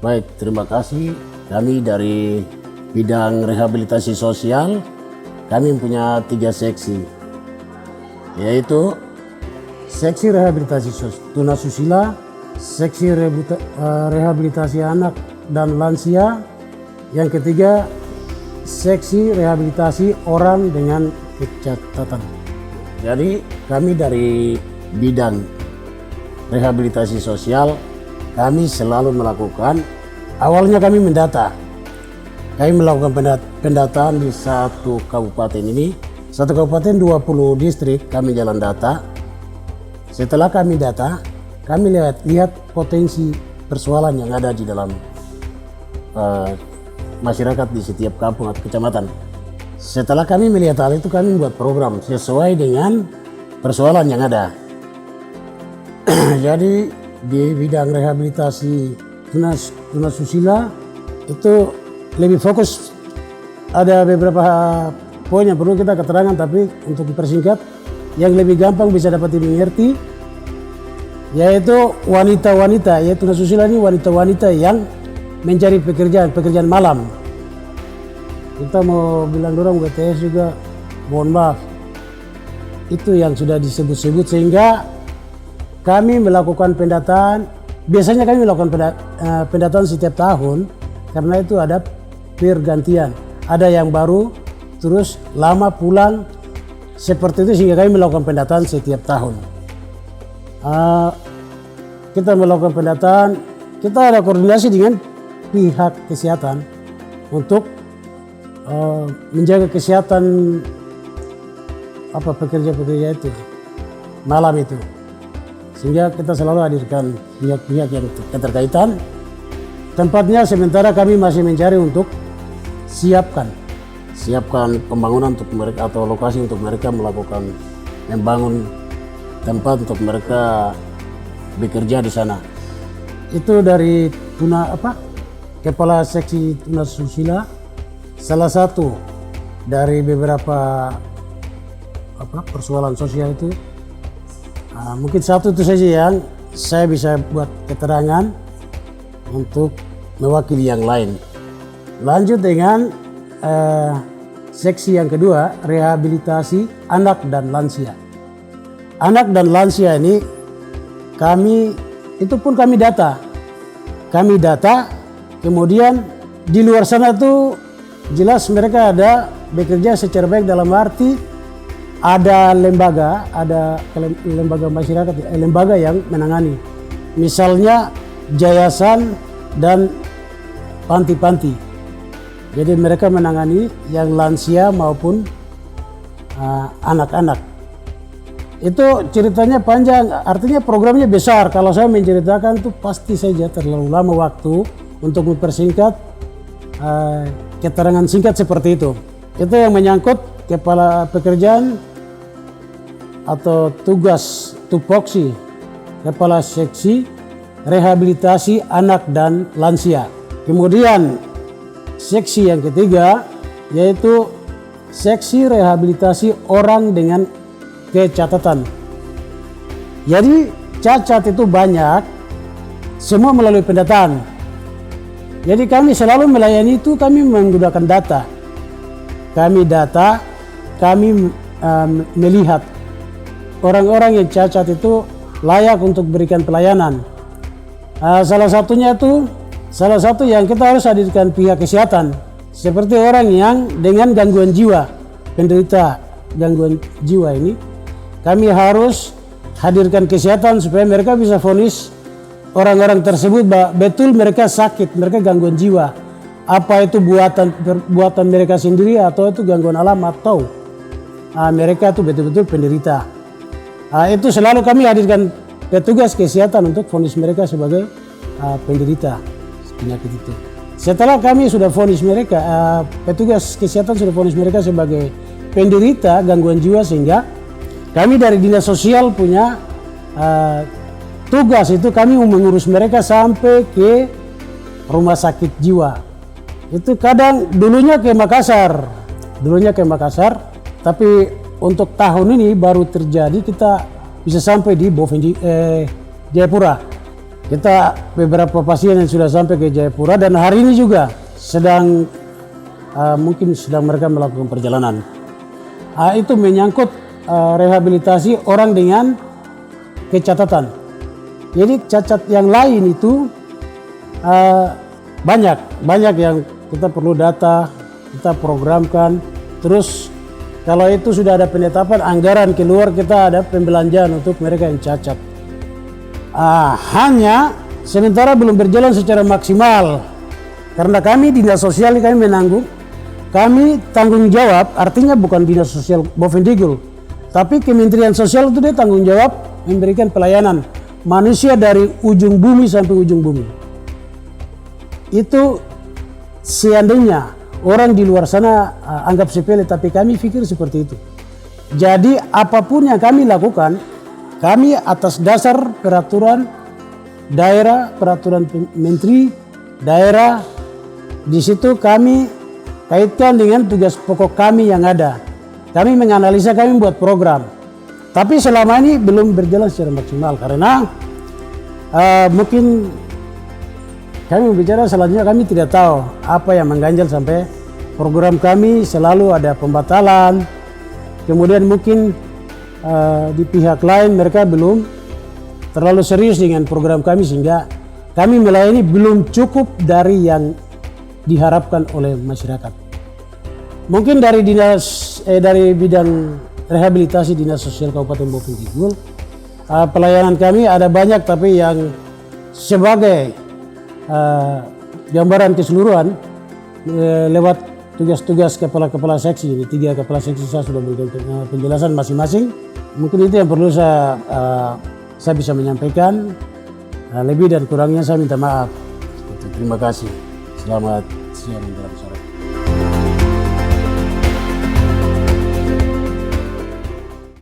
Baik, terima kasih. Kami dari bidang rehabilitasi sosial, kami punya 3 seksi, yaitu seksi rehabilitasi tunasusila, seksi rehabilitasi anak dan lansia, yang ketiga seksi rehabilitasi orang dengan kecacatan. Jadi kami dari bidang rehabilitasi sosial, kami selalu melakukan, awalnya kami mendata. Kami melakukan pendataan di satu kabupaten ini, satu kabupaten 20 distrik kami jalan data. Setelah kami data, kami lihat potensi persoalan yang ada di dalam masyarakat di setiap kampung atau kecamatan. Setelah kami melihat hal itu, kami membuat program sesuai dengan persoalan yang ada. Jadi di bidang rehabilitasi tunasusila itu lebih fokus, ada beberapa poin yang perlu kita keterangan, tapi untuk dipersingkat yang lebih gampang bisa dapat dimengerti, yaitu wanita-wanita, yaitu tunasusila ini wanita-wanita yang mencari pekerjaan malam. Kita mau bilang dorang BTS juga, mohon maaf, itu yang sudah disebut-sebut, sehingga kami melakukan pendataan. Biasanya kami melakukan pendataan setiap tahun, karena itu ada pergantian, ada yang baru terus lama pulang, seperti itu, sehingga kami melakukan pendataan setiap tahun. Kita melakukan pendataan, kita ada koordinasi dengan pihak kesehatan untuk menjaga kesehatan pekerja-pekerja itu malam itu, sehingga kita selalu hadirkan pihak-pihak yang keterkaitan. Tempatnya sementara kami masih mencari untuk siapkan pembangunan untuk mereka, atau lokasi untuk mereka membangun tempat untuk mereka bekerja di sana. Itu dari kepala seksi tunasusila, salah satu dari beberapa persoalan sosial itu. Mungkin satu itu saja yang saya bisa buat keterangan untuk mewakili yang lain. Lanjut dengan seksi yang kedua, rehabilitasi anak dan lansia. Anak dan lansia ini kami data. Kami data, kemudian di luar sana tuh jelas mereka ada bekerja secara baik, dalam arti ada lembaga masyarakat, lembaga yang menangani. Misalnya yayasan dan panti-panti. Jadi mereka menangani yang lansia maupun anak-anak. Itu ceritanya panjang, artinya programnya besar. Kalau saya menceritakan tuh pasti saja terlalu lama waktu. Untuk mempersingkat, keterangan singkat seperti itu. Itu yang menyangkut kepala pekerjaan atau tugas tupoksi kepala seksi rehabilitasi anak dan lansia. Kemudian seksi yang ketiga, yaitu seksi rehabilitasi orang dengan kecacatan. Jadi cacat itu banyak, semua melalui pendataan. Jadi kami selalu melayani itu, kami menggunakan data. Kami melihat orang-orang yang cacat itu layak untuk berikan pelayanan. Salah satu yang kita harus hadirkan pihak kesehatan, seperti orang yang dengan gangguan jiwa, penderita gangguan jiwa ini, kami harus hadirkan kesehatan supaya mereka bisa vonis orang-orang tersebut betul mereka sakit, mereka gangguan jiwa. Apa itu buatan mereka sendiri atau itu gangguan alam, atau mereka itu betul-betul penderita. Itu selalu kami hadirkan petugas kesehatan untuk vonis mereka sebagai penderita penyakit itu. Setelah kami sudah vonis mereka, petugas kesehatan sudah vonis mereka sebagai penderita gangguan jiwa, sehingga kami dari dinas sosial punya tugas itu, kami mengurus mereka sampai ke rumah sakit jiwa. Itu kadang dulunya ke Makassar, tapi untuk tahun ini baru terjadi kita bisa sampai di Jayapura. Kita beberapa pasien yang sudah sampai ke Jayapura dan hari ini juga sedang mungkin sedang mereka melakukan perjalanan. Itu menyangkut rehabilitasi orang dengan kecacatan. Jadi cacat yang lain itu banyak yang kita perlu data, kita programkan. Terus kalau itu sudah ada penetapan anggaran keluar, kita ada pembelanjaan untuk mereka yang cacat. Hanya sementara belum berjalan secara maksimal karena kami dinas sosial kami menanggung, kami tanggung jawab, artinya bukan dinas sosial Bovendigul, tapi Kementerian Sosial itu dia tanggung jawab memberikan pelayanan manusia dari ujung bumi sampai ujung bumi. Itu seandainya orang di luar sana anggap sepele, tapi kami pikir seperti itu. Jadi apapun yang kami lakukan, kami atas dasar peraturan daerah, peraturan menteri daerah, di situ kami kaitkan dengan tugas pokok kami yang ada. Kami menganalisa, kami buat program. Tapi selama ini belum berjalan secara maksimal karena mungkin kami bicara selanjutnya, kami tidak tahu apa yang mengganjal sampai program kami selalu ada pembatalan. Kemudian mungkin di pihak lain mereka belum terlalu serius dengan program kami sehingga kami melayani belum cukup dari yang diharapkan oleh masyarakat. Mungkin dari dari bidang rehabilitasi Dinas Sosial Kabupaten Bovendigul, pelayanan kami ada banyak, tapi yang sebagai gambaran keseluruhan lewat tugas-tugas kepala-kepala seksi, ini 3 kepala seksi saya sudah berikan penjelasan masing-masing. Mungkin itu yang perlu saya bisa menyampaikan. Lebih dan kurangnya saya minta maaf. Terima kasih. Selamat siang dan sore.